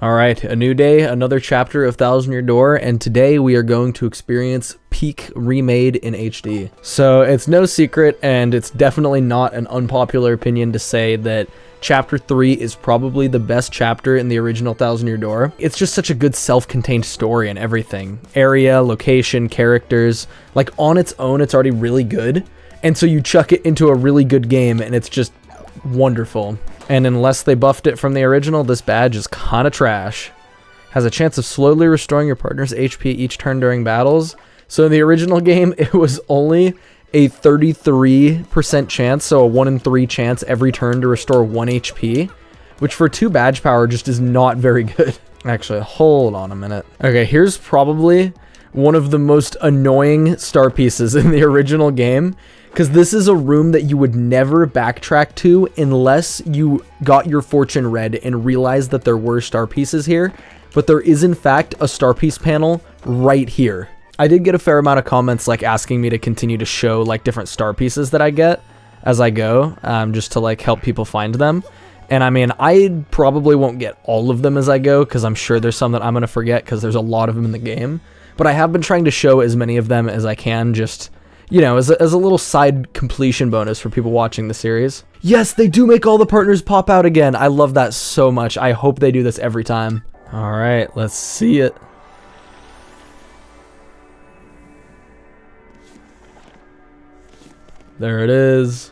Alright, a new day, another chapter of Thousand Year Door, and today we are going to experience Peak Remade in HD. So it's no secret, and it's definitely not an unpopular opinion to say that Chapter 3 is probably the best chapter in the original Thousand Year Door. It's just such a good self-contained story and everything. Area, location, characters, like on its own it's already really good, and so you chuck it into a really good game and it's just wonderful. And unless they buffed it from the original, this badge is kinda trash. Has a chance of slowly restoring your partner's HP each turn during battles. So in the original game, it was only a 33% chance, so a 1 in 3 chance every turn to restore 1 HP, which for 2 badge power just is not very good. Actually, hold on a minute. Okay, here's probably one of the most annoying star pieces in the original game, because this is a room that you would never backtrack to unless you got your fortune read and realized that there were star pieces here, but there is in fact a star piece panel right here. I did get a fair amount of comments like asking me to continue to show like different star pieces that I get as I go, just to like help people find them. And I mean, I probably won't get all of them as I go, because I'm sure there's some that I'm going to forget because there's a lot of them in the game. But I have been trying to show as many of them as I can, just, you know, as a little side completion bonus for people watching the series. Yes, they do make all the partners pop out again. I love that so much. I hope they do this every time. All right, let's see it. There it is.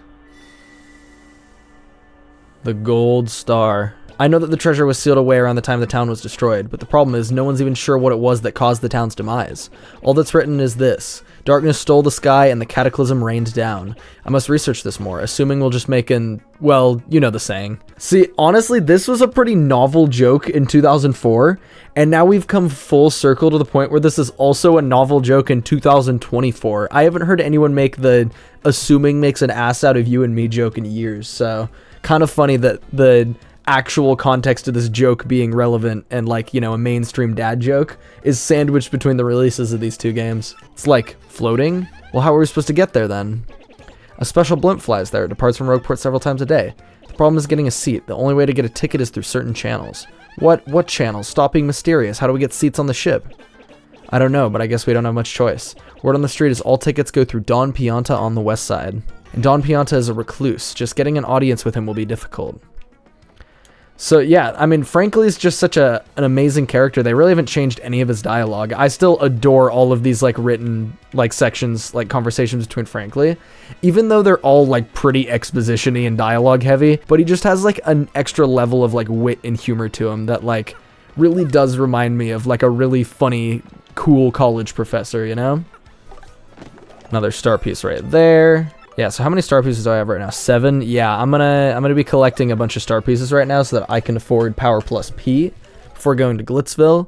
The gold star. I know that the treasure was sealed away around the time the town was destroyed, but the problem is no one's even sure what it was that caused the town's demise. All that's written is this: darkness stole the sky and the cataclysm rained down. I must research this more, assuming we'll just make well, you know the saying. See, honestly, this was a pretty novel joke in 2004, and now we've come full circle to the point where this is also a novel joke in 2024. I haven't heard anyone make the assuming makes an ass out of you and me joke in years, so kind of funny that the actual context of this joke being relevant and like, you know, a mainstream dad joke is sandwiched between the releases of these two games. It's like floating? Well, how are we supposed to get there then? A special blimp flies there. It departs from Rogueport several times a day. The problem is getting a seat. The only way to get a ticket is through certain channels. What channels? Stop being mysterious. How do we get seats on the ship? I don't know, but I guess we don't have much choice. Word on the street is all tickets go through Don Pianta on the west side. And Don Pianta is a recluse. Just getting an audience with him will be difficult. So yeah, I mean, Frankly is just such an amazing character. They really haven't changed any of his dialogue. I still adore all of these like written like sections, like conversations between Frankly, even though they're all like pretty exposition-y and dialogue heavy, but he just has like an extra level of like wit and humor to him that like really does remind me of like a really funny, cool college professor, you know? Another star piece right there. Yeah, so how many star pieces do I have right now? 7? Yeah, I'm gonna be collecting a bunch of star pieces right now so that I can afford Power Plus P before going to Glitzville.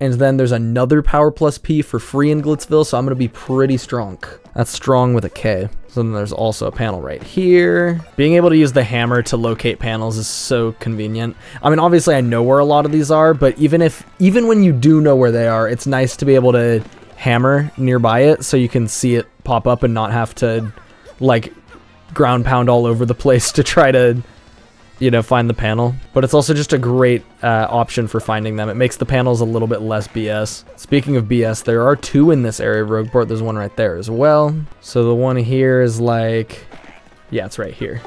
And then there's another Power Plus P for free in Glitzville, so I'm gonna be pretty strong. That's strong with a K. So then there's also a panel right here. Being able to use the hammer to locate panels is so convenient. I mean, obviously I know where a lot of these are, but even when you do know where they are, it's nice to be able to hammer nearby it so you can see it pop up and not have to like ground pound all over the place to try to, you know, find the panel. But it's also just a great option for finding them. It makes the panels a little bit less BS. Speaking of BS, there are 2 in this area of Rogueport. There's one right there as well. So the one here is like, yeah, it's right here.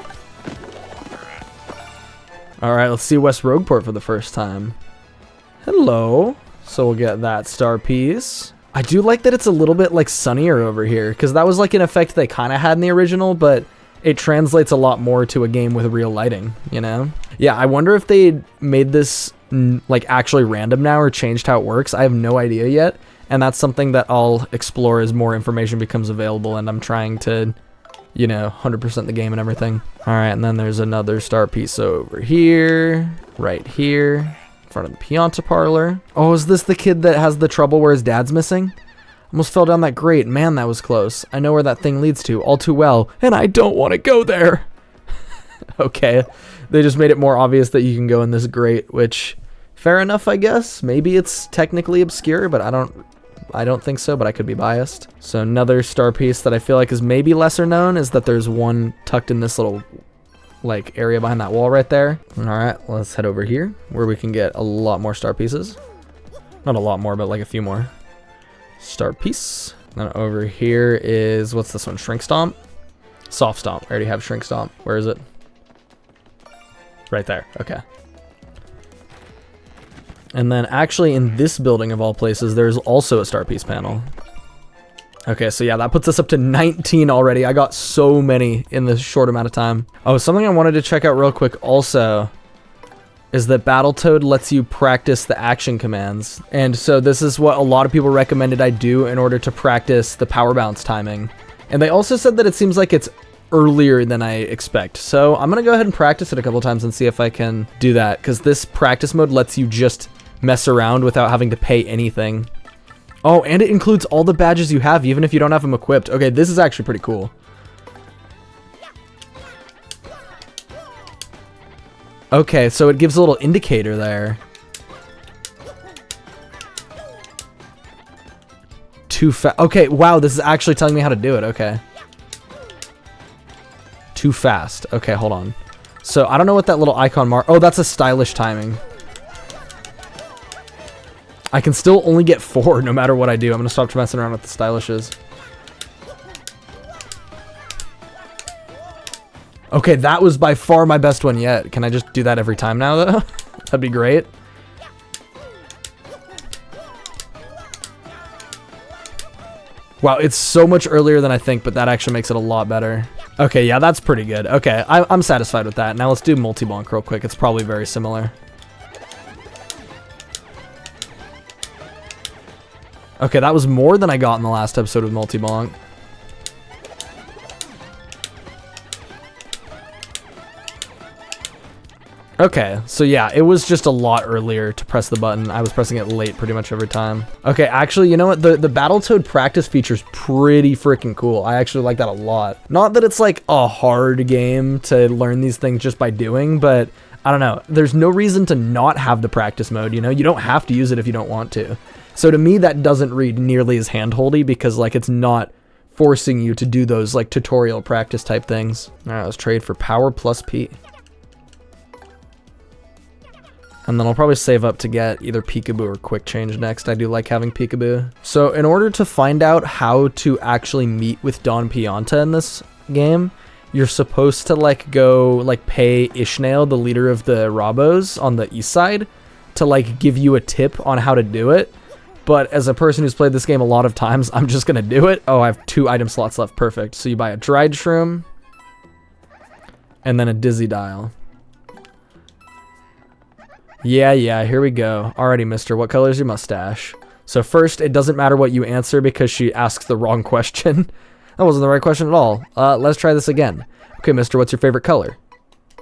All right, let's see West Rogueport for the first time. Hello. So we'll get that star piece. I do like that it's a little bit like sunnier over here, because that was like an effect they kind of had in the original, but it translates a lot more to a game with real lighting, you know? Yeah, I wonder if they made this like actually random now or changed how it works. I have no idea yet, and that's something that I'll explore as more information becomes available, and I'm trying to, you know, 100% the game and everything. All right, and then there's another star piece over here, right here. Front of the Pianta parlor. Oh, is this the kid that has the trouble where his dad's missing? Almost fell down that grate. Man, that was close. I know where that thing leads to all too well, and I don't want to go there. Okay, they just made it more obvious that you can go in this grate, which fair enough, I guess. Maybe it's technically obscure, but I don't think so, but I could be biased. So another star piece that I feel like is maybe lesser known is that there's one tucked in this little like area behind that wall right there. All right, let's head over here where we can get a lot more star pieces. Not a lot more, but like a few more. Star piece. Then over here is, what's this one? Shrink Stomp? Soft Stomp. I already have Shrink Stomp. Where is it? Right there. Okay. And then actually in this building of all places, there's also a star piece panel. Okay, so yeah, that puts us up to 19 already. I got so many in this short amount of time. Oh, something I wanted to check out real quick also is that Battletoad lets you practice the action commands. And so this is what a lot of people recommended I do in order to practice the power bounce timing. And they also said that it seems like it's earlier than I expect. So I'm gonna go ahead and practice it a couple times and see if I can do that, because this practice mode lets you just mess around without having to pay anything. Oh, and it includes all the badges you have, even if you don't have them equipped. Okay, this is actually pretty cool. Okay, so it gives a little indicator there. Too fast. Okay, wow, this is actually telling me how to do it. Okay. Too fast. Okay, hold on. So I don't know what that little icon mark. Oh, that's a stylish timing. I can still only get 4 no matter what I do. I'm gonna stop messing around with the stylishes. Okay, that was by far my best one yet. Can I just do that every time now, though? That'd be great. Wow, it's so much earlier than I think, but that actually makes it a lot better. Okay, yeah, that's pretty good. Okay, I'm satisfied with that. Now let's do multi-bonk real quick. It's probably very similar. Okay, that was more than I got in the last episode with multi-bonk. Okay, so yeah, it was just a lot earlier to press the button. I was pressing it late pretty much every time. Okay, actually, you know what? The Battletoad practice feature is pretty freaking cool. I actually like that a lot. Not that it's like a hard game to learn these things just by doing, but I don't know. There's no reason to not have the practice mode, you know? You don't have to use it if you don't want to. So to me, that doesn't read nearly as handholdy because like it's not forcing you to do those like tutorial practice type things. All right, let's trade for power plus P. And then I'll probably save up to get either Peekaboo or Quick Change next. I do like having Peekaboo. So in order to find out how to actually meet with Don Pianta in this game, you're supposed to like go like pay Ishnael, the leader of the Robos on the east side, to like give you a tip on how to do it. But as a person who's played this game a lot of times, I'm just gonna do it. Oh, I have 2 item slots left. Perfect. So you buy a dried shroom and then a dizzy dial. Yeah, here we go. Alrighty, mister, what color is your mustache? So first, it doesn't matter what you answer because she asks the wrong question. That wasn't the right question at all. Let's try this again. Okay, mister, what's your favorite color?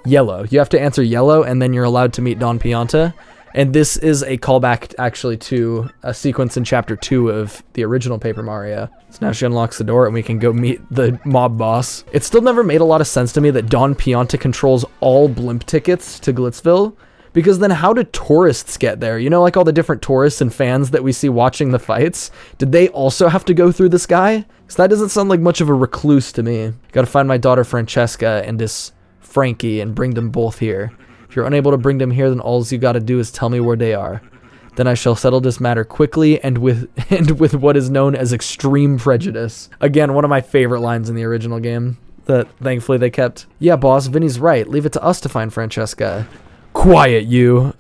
Yellow. You have to answer yellow, and then you're allowed to meet Don Pianta. And this is a callback, actually, to a sequence in Chapter 2 of the original Paper Mario. So now she unlocks the door, and we can go meet the mob boss. It still never made a lot of sense to me that Don Pianta controls all blimp tickets to Glitzville. Because then how do tourists get there? You know, like all the different tourists and fans that we see watching the fights? Did they also have to go through this guy? Because that doesn't sound like much of a recluse to me. Gotta find my daughter Francesca and this Frankie and bring them both here. If you're unable to bring them here, then all you gotta do is tell me where they are. Then I shall settle this matter quickly and with what is known as extreme prejudice. Again, one of my favorite lines in the original game that thankfully they kept. Yeah, boss, Vinny's right. Leave it to us to find Francesca. Quiet, you.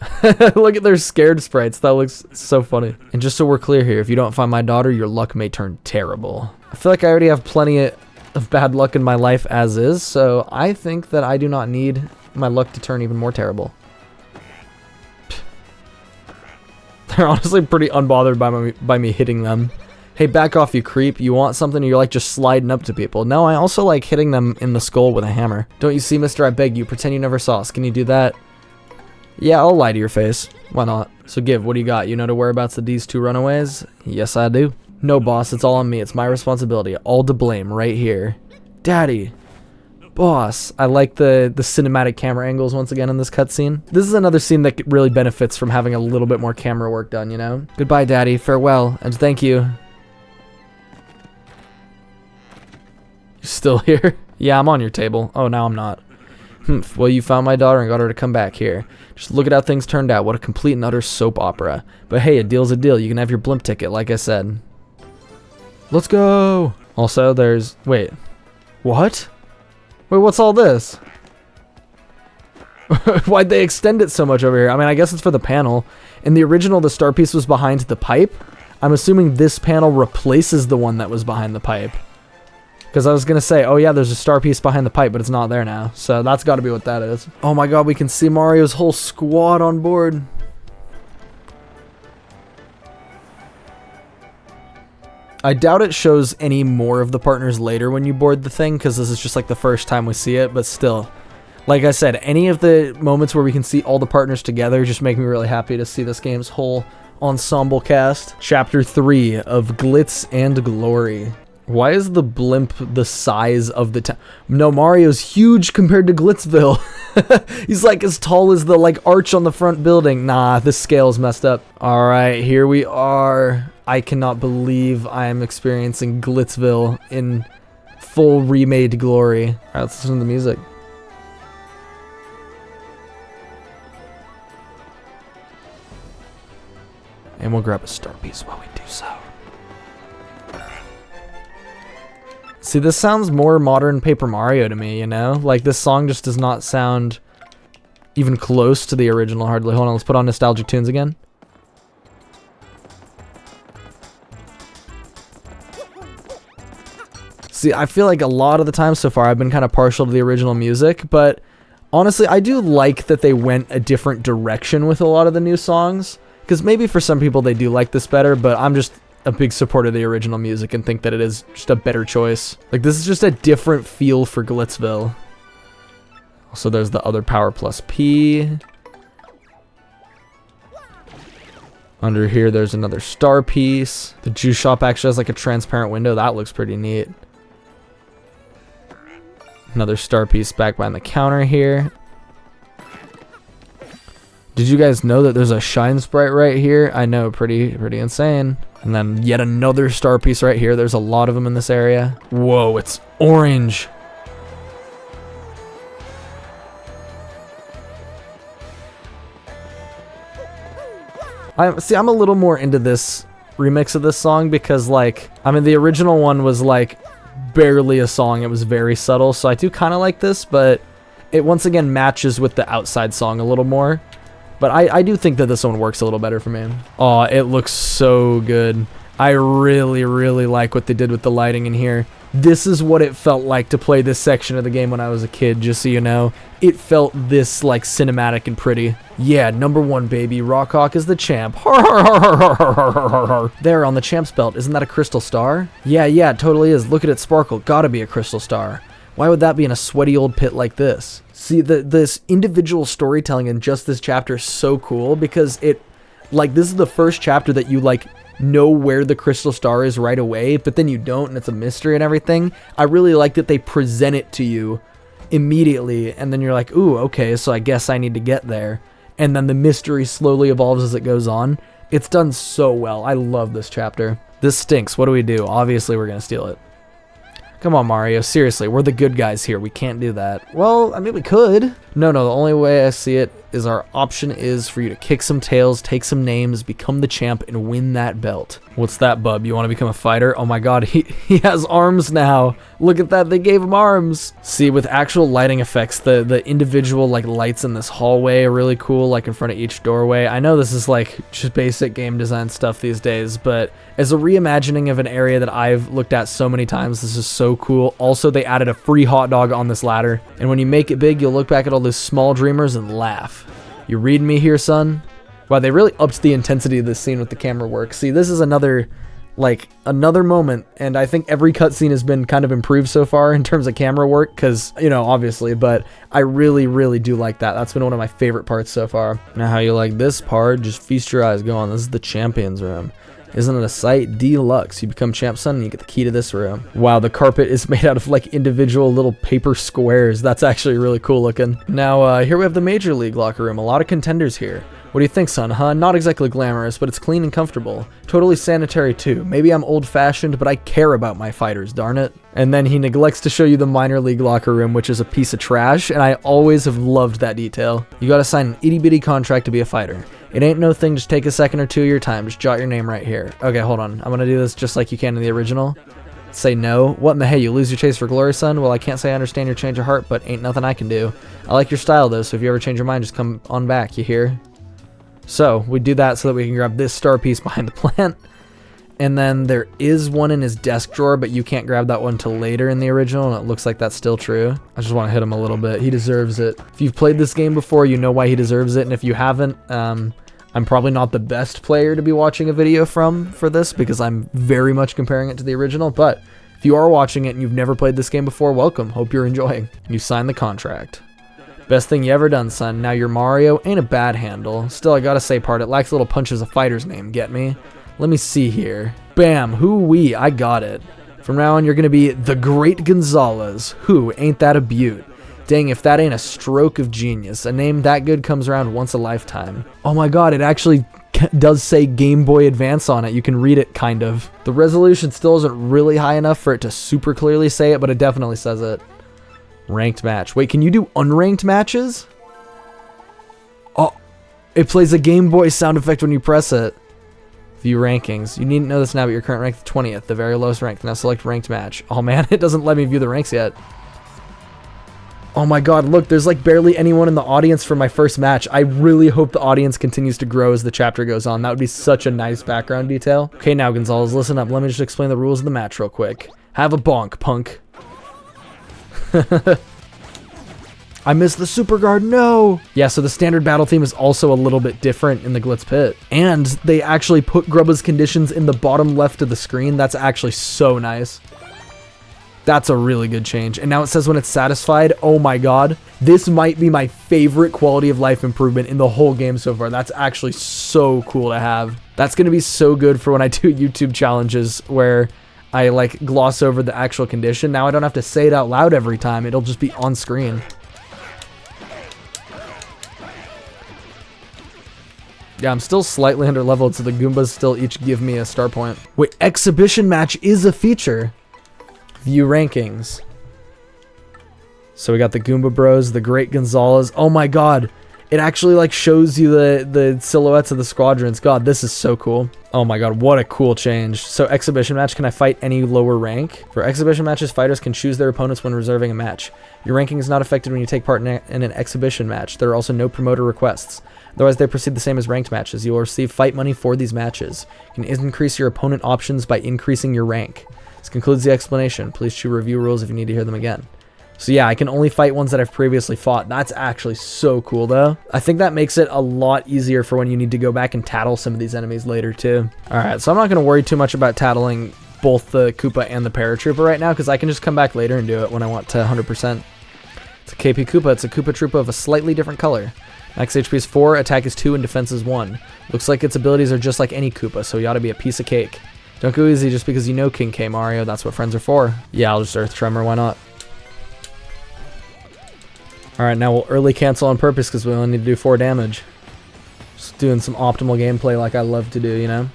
Look at their scared sprites. That looks so funny. And just so we're clear here, if you don't find my daughter, your luck may turn terrible. I feel like I already have plenty of bad luck in my life as is, so I think that I do not need my luck to turn even more terrible. They're honestly pretty unbothered by me hitting them. Hey, back off, you creep. You want something, or you're like just sliding up to people. No, I also like hitting them in the skull with a hammer. Don't you see, mister? I beg you. Pretend you never saw us. Can you do that? Yeah, I'll lie to your face. Why not? So give, what do you got? You know the whereabouts of these 2 runaways? Yes, I do. No, boss, it's all on me. It's my responsibility. All to blame right here. Daddy. Boss. I like the cinematic camera angles once again in this cutscene. This is another scene that really benefits from having a little bit more camera work done, you know? Goodbye, Daddy. Farewell, and thank you. You're still here? Yeah, I'm on your table. Oh, now I'm not. Humph, well, you found my daughter and got her to come back here. Just look at how things turned out. What a complete and utter soap opera. But hey, a deal's a deal. You can have your blimp ticket, like I said. Let's go! Also, there's... Wait. What? Wait, what's all this? Why'd they extend it so much over here? I mean, I guess it's for the panel. In the original, the star piece was behind the pipe. I'm assuming this panel replaces the one that was behind the pipe. Because I was going to say, oh yeah, there's a star piece behind the pipe, but it's not there now. So that's got to be what that is. Oh my god, we can see Mario's whole squad on board. I doubt it shows any more of the partners later when you board the thing, because this is just like the first time we see it, but still. Like I said, any of the moments where we can see all the partners together just make me really happy to see this game's whole ensemble cast. Chapter 3 of Glitz and Glory. Why is the blimp the size of the town? No, Mario's huge compared to Glitzville. He's like as tall as the like arch on the front building. Nah, this scale's messed up. All right, here we are. I cannot believe I am experiencing Glitzville in full remade glory. All right, let's listen to the music. And we'll grab a star piece while we do so. See, this sounds more modern Paper Mario to me, you know? Like, this song just does not sound even close to the original, hardly. Hold on, let's put on nostalgic tunes again. See, I feel like a lot of the time so far I've been kind of partial to the original music, but honestly, I do like that they went a different direction with a lot of the new songs. Because maybe for some people they do like this better, but I'm just a big supporter of the original music and think that it is just a better choice. Like, this is just a different feel for Glitzville. Also, there's the other Power Plus P. Under here, there's another star piece. The juice shop actually has like a transparent window. That looks pretty neat. Another star piece back behind the counter here. Did you guys know that there's a shine sprite right here? I know, pretty insane. And then yet another star piece right here. There's a lot of them in this area. Whoa, it's orange. I'm a little more into this remix of this song because, like, I mean, the original one was like barely a song. It was very subtle. So I do kind of like this, but it once again matches with the outside song a little more. But I do think that this one works a little better for me. Oh, it looks so good. I really, really like what they did with the lighting in here. This is what it felt like to play this section of the game when I was a kid, just so you know. It felt this, like, cinematic and pretty. Yeah, #1, baby. Rockhawk is the champ. There, on the champ's belt. Isn't that a crystal star? Yeah, it totally is. Look at it sparkle. Gotta be a crystal star. Why would that be in a sweaty old pit like this? See, this individual storytelling in just this chapter is so cool because it, like, this is the first chapter that you, like, know where the crystal star is right away, but then you don't, and it's a mystery and everything. I really like that they present it to you immediately, and then you're like, ooh, okay, so I guess I need to get there. And then the mystery slowly evolves as it goes on. It's done so well. I love this chapter. This stinks. What do we do? Obviously, we're gonna steal it. Come on, Mario. Seriously, we're the good guys here. We can't do that. Well, I mean, we could. No, the only way I see it is our option is for you to kick some tails, take some names, become the champ, and win that belt. What's that, bub? You want to become a fighter? Oh my god, he has arms now. Look at that. They gave him arms. See, with actual lighting effects, the individual, like, lights in this hallway are really cool, like in front of each doorway. I know this is, like, just basic game design stuff these days, but as a reimagining of an area that I've looked at so many times, this is so cool. Also, they added a free hot dog on this ladder, and when you make it big, you'll look back at all those small dreamers and laugh. You reading me here, son? Wow, they really upped the intensity of this scene with the camera work. See, this is another moment, and I think every cutscene has been kind of improved so far in terms of camera work, because, you know, obviously, but I really, really do like that. That's been one of my favorite parts so far. Now, how you like this part? Just feast your eyes. Go on. This is the champions room. Isn't it a sight? Deluxe. You become champ, son, and you get the key to this room. Wow, the carpet is made out of like individual little paper squares. That's actually really cool looking. Now, here we have the Major League locker room. A lot of contenders here. What do you think, son, huh? Not exactly glamorous, but it's clean and comfortable. Totally sanitary, too. Maybe I'm old-fashioned, but I care about my fighters, darn it. And then he neglects to show you the minor league locker room, which is a piece of trash, and I always have loved that detail. You gotta sign an itty-bitty contract to be a fighter. It ain't no thing, just take a second or two of your time. Just jot your name right here. Okay, hold on. I'm gonna do this just like you can in the original. Say no. What in the hey, you lose your chase for glory, son? Well, I can't say I understand your change of heart, but ain't nothing I can do. I like your style, though, so if you ever change your mind, just come on back, you hear? So, we do that so that we can grab this star piece behind the plant. And then there is one in his desk drawer, but you can't grab that one till later in the original, and it looks like that's still true. I just want to hit him a little bit. He deserves it. If you've played this game before, you know why he deserves it, and if you haven't, I'm probably not the best player to be watching a video from for this, because I'm very much comparing it to the original, but if you are watching it and you've never played this game before, welcome. Hope you're enjoying. You signed the contract. Best thing you ever done, son. Now your Mario ain't a bad handle. Still, I gotta say, part, it lacks a little punch as a fighter's name, get me? Let me see here. Bam, hoo-wee, I got it. From now on, you're gonna be the Great Gonzalez. Who, ain't that a beaut? Dang, if that ain't a stroke of genius. A name that good comes around once a lifetime. Oh my god, it actually does say Game Boy Advance on it. You can read it, kind of. The resolution still isn't really high enough for it to super clearly say it, but it definitely says it. Ranked match. Wait, can you do unranked matches? Oh, it plays a Game Boy sound effect when you press it. View rankings. You needn't know this now, but your current rank is 20th, the very lowest rank. Now select ranked match. Oh man, it doesn't let me view the ranks yet. Oh my god, look, there's like barely anyone in the audience for my first match. I really hope the audience continues to grow as the chapter goes on. That would be such a nice background detail. Okay, now Gonzalez, listen up. Let me just explain the rules of the match real quick. Have a bonk, punk. I missed the super guard, no! Yeah, so the standard battle theme is also a little bit different in the Glitz Pit. And they actually put Grubba's conditions in the bottom left of the screen. That's actually so nice. That's a really good change. And now it says when it's satisfied, oh my god. This might be my favorite quality of life improvement in the whole game so far. That's actually so cool to have. That's gonna be so good for when I do YouTube challenges where I like gloss over the actual condition. Now I don't have to say it out loud every time. It'll just be on screen. Yeah, I'm still slightly under leveled, so the Goombas still each give me a star point. Wait, exhibition match is a feature. View rankings. So we got the Goomba Bros, the Great Gonzalez. Oh my god. It actually like shows you the silhouettes of the squadrons. God, this is so cool. Oh my god, what a cool change. So exhibition match, can I fight any lower rank? For exhibition matches, fighters can choose their opponents when reserving a match. Your ranking is not affected when you take part in an exhibition match. There are also no promoter requests. Otherwise, they proceed the same as ranked matches. You will receive fight money for these matches. You can increase your opponent options by increasing your rank. This concludes the explanation. Please check review rules if you need to hear them again. So yeah, I can only fight ones that I've previously fought. That's actually so cool though. I think that makes it a lot easier for when you need to go back and tattle some of these enemies later too. Alright, so I'm not going to worry too much about tattling both the Koopa and the Paratroopa right now because I can just come back later and do it when I want to 100%. It's a KP Koopa. It's a Koopa Troopa of a slightly different color. Max HP is 4, attack is 2, and defense is 1. Looks like its abilities are just like any Koopa, so you ought to be a piece of cake. Don't go easy just because you know King K, Mario. That's what friends are for. Yeah, I'll just Earth Tremor. Why not? Alright, now we'll early cancel on purpose because we only need to do 4 damage. Just doing some optimal gameplay like I love to do, you know?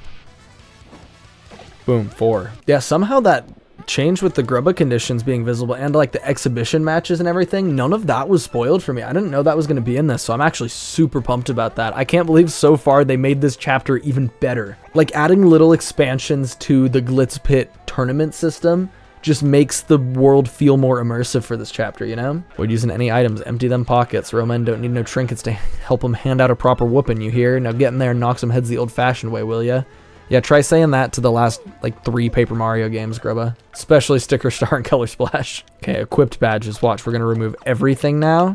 Boom, 4. Yeah, somehow that changed with the Grubba conditions being visible and like the exhibition matches and everything. None of that was spoiled for me. I didn't know that was going to be in this, so I'm actually super pumped about that. I can't believe so far they made this chapter even better. Like adding little expansions to the Glitz Pit tournament system just makes the world feel more immersive for this chapter, you know? Avoid using any items, empty them pockets. Real men don't need no trinkets to help them hand out a proper whooping, you hear? Now get in there and knock some heads the old-fashioned way, will ya? Yeah, try saying that to the last, like, 3 Paper Mario games, Grubba. Especially Sticker Star and Color Splash. Okay, equipped badges. Watch, we're gonna remove everything now.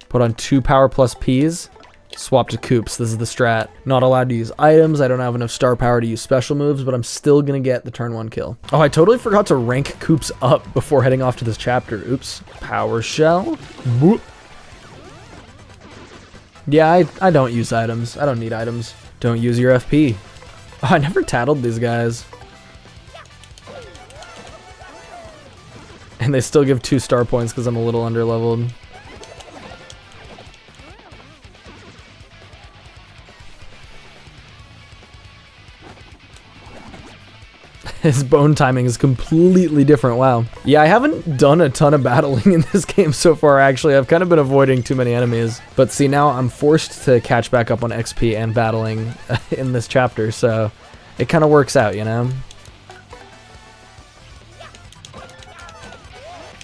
Put on 2 Power Plus Ps. Swap to Koops. This is the strat. Not allowed to use items. I don't have enough star power to use special moves, but I'm still gonna get the turn 1 kill. Oh, I totally forgot to rank Koops up before heading off to this chapter. Oops. Power Shell. Boop. Yeah, I don't use items. I don't need items. Don't use your FP. Oh, I never tattled these guys. And they still give 2 star points because I'm a little underleveled. His bone timing is completely different, wow. Yeah, I haven't done a ton of battling in this game so far, actually. I've kind of been avoiding too many enemies. But see, now I'm forced to catch back up on XP and battling in this chapter, so it kind of works out, you know?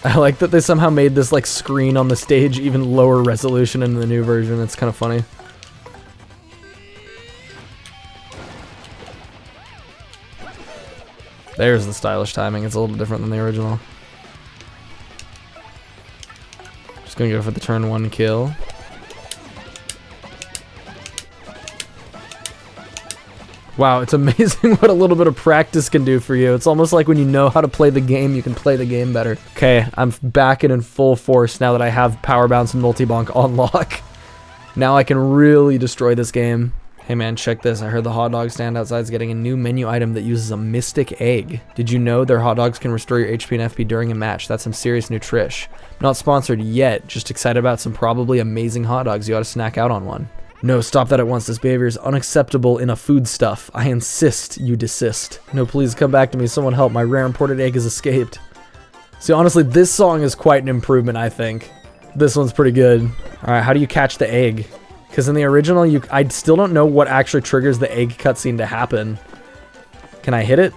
I like that they somehow made this like screen on the stage even lower resolution in the new version. It's kind of funny. There's the stylish timing. It's a little different than the original. Just gonna go for the turn 1 kill. Wow, it's amazing what a little bit of practice can do for you. It's almost like when you know how to play the game, you can play the game better. Okay, I'm back in full force now that I have Power Bounce and Multi-Bonk on lock. Now I can really destroy this game. Hey man, check this. I heard the hot dog stand outside is getting a new menu item that uses a mystic egg. Did you know their hot dogs can restore your HP and FP during a match? That's some serious nutrish. Not sponsored yet, just excited about some probably amazing hot dogs. You ought to snack out on one. No, stop that at once. This behavior is unacceptable in a foodstuff. I insist you desist. No, please come back to me. Someone help. My rare imported egg has escaped. See, honestly, this song is quite an improvement, I think. This one's pretty good. All right, how do you catch the egg? Because in the original, I still don't know what actually triggers the egg cutscene to happen. Can I hit it?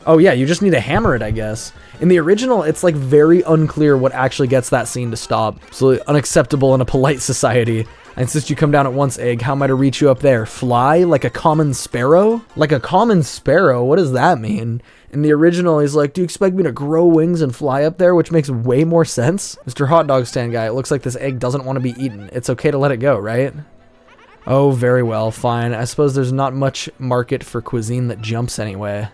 Oh yeah, you just need to hammer it, I guess. In the original, it's like very unclear what actually gets that scene to stop. Absolutely unacceptable in a polite society. I insist you come down at once, egg. How am I to reach you up there? Fly like a common sparrow? Like a common sparrow? What does that mean? In the original, he's like, do you expect me to grow wings and fly up there? Which makes way more sense. Mr. Hot Dog Stand Guy, it looks like this egg doesn't want to be eaten. It's okay to let it go, right? Oh, very well, fine. I suppose there's not much market for cuisine that jumps anyway.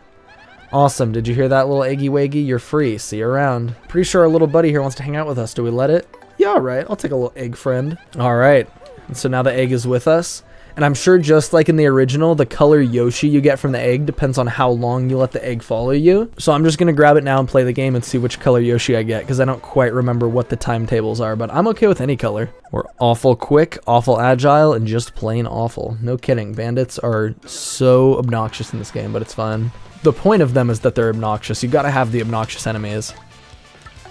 Awesome, did you hear that, little eggy waggy? You're free, see you around. Pretty sure our little buddy here wants to hang out with us. Do we let it? Yeah, alright, I'll take a little egg friend. Alright, so now the egg is with us. And I'm sure just like in the original, the color Yoshi you get from the egg depends on how long you let the egg follow you. So I'm just going to grab it now and play the game and see which color Yoshi I get, because I don't quite remember what the timetables are, but I'm okay with any color. We're awful quick, awful agile, and just plain awful. No kidding, bandits are so obnoxious in this game, but it's fun. The point of them is that they're obnoxious. You got to have the obnoxious enemies.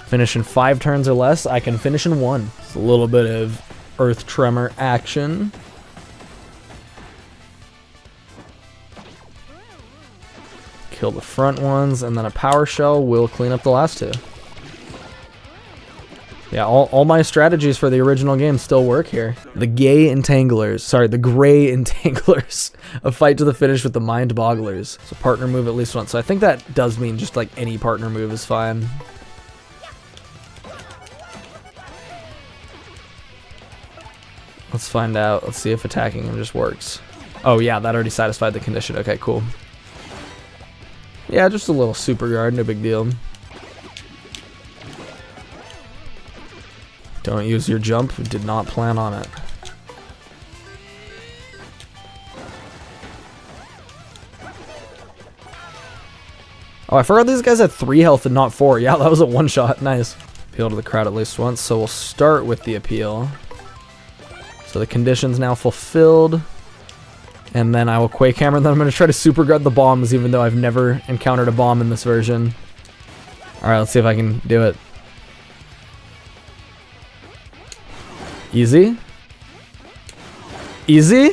Finish in 5 turns or less, I can finish in 1. It's a little bit of earth tremor action. Kill the front ones, and then a power shell will clean up the last 2. Yeah, all my strategies for the original game still work here. The gay entanglers, sorry, the gray entanglers. A fight to the finish with the mind bogglers. So partner move at least once. So I think that does mean just like any partner move is fine. Let's find out. Let's see if attacking him just works. Oh yeah, that already satisfied the condition. Okay, cool. Yeah, just a little super guard, no big deal. Don't use your jump, we did not plan on it. Oh, I forgot these guys had 3 health and not 4. Yeah, that was a one-shot, nice. Appeal to the crowd at least once, so we'll start with the appeal. So the condition's now fulfilled. And then I will Quake Hammer, and then I'm going to try to super guard the bombs, even though I've never encountered a bomb in this version. Alright, let's see if I can do it. Easy? Easy?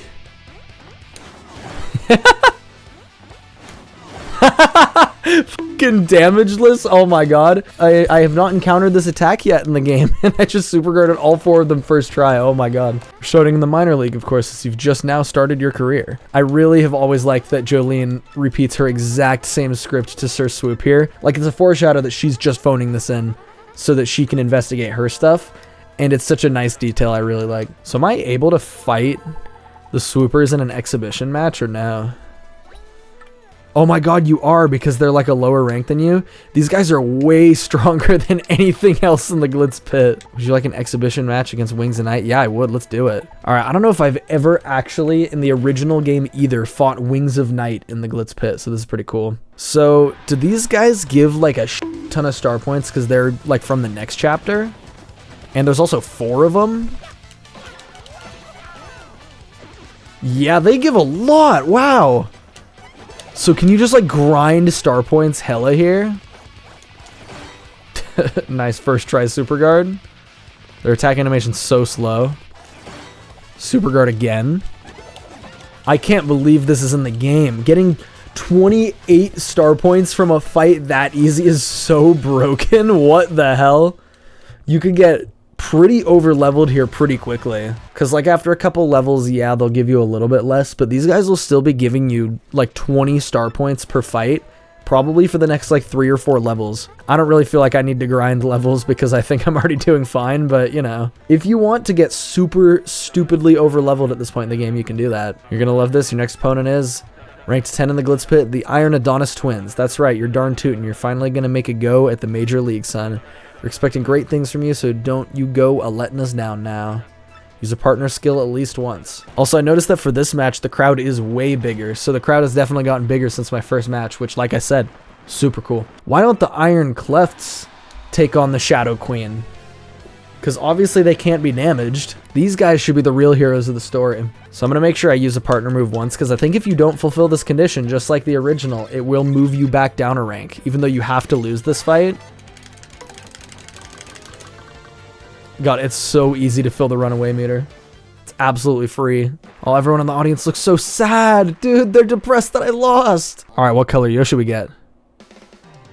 Fucking damageless? Oh my god. I have not encountered this attack yet in the game, and I just super guarded all 4 of them first try. Oh my god. Starting in the minor league, of course, as you've just now started your career. I really have always liked that Jolene repeats her exact same script to Sir Swoop here. Like, it's a foreshadow that she's just phoning this in so that she can investigate her stuff, and it's such a nice detail I really like. So am I able to fight the swoopers in an exhibition match or no? Oh my god, you are, because they're like a lower rank than you. These guys are way stronger than anything else in the Glitz Pit. Would you like an exhibition match against Wings of Night? Yeah, I would. Let's do it. All right, I don't know if I've ever actually, in the original game either, fought Wings of Night in the Glitz Pit, so this is pretty cool. So, do these guys give like a ton of star points because they're like from the next chapter? And there's also 4 of them? Yeah, they give a lot. Wow. So can you just like grind star points hella here? Nice first try super guard. Their attack animation's so slow. Super guard again. I can't believe this is in the game. Getting 28 star points from a fight that easy is so broken. What the hell? You could get pretty over leveled here pretty quickly, because like after a couple levels, yeah, they'll give you a little bit less, but these guys will still be giving you like 20 star points per fight, probably for the next like 3 or 4 levels. I don't really feel like I need to grind levels because I think I'm already doing fine, but you know, if you want to get super stupidly over leveled at this point in the game, you can do that. You're gonna love this. Your next opponent is ranked 10 in the Glitz Pit, the Iron Adonis Twins. That's right, you're darn tootin'. You're finally gonna make a go at the major league, son. We're expecting great things from you, so don't you go letting us down now. Use a partner skill at least once. Also, I noticed that for this match, the crowd is way bigger, so the crowd has definitely gotten bigger since my first match, which, like I said, super cool. Why don't the Iron Clefts take on the Shadow Queen? Because obviously they can't be damaged. These guys should be the real heroes of the story. So I'm going to make sure I use a partner move once, because I think if you don't fulfill this condition, just like the original, it will move you back down a rank, even though you have to lose this fight. God, it's so easy to fill the runaway meter. It's absolutely free. Oh, everyone in the audience looks so sad. Dude, they're depressed that I lost. All right, what color Yoshi we get?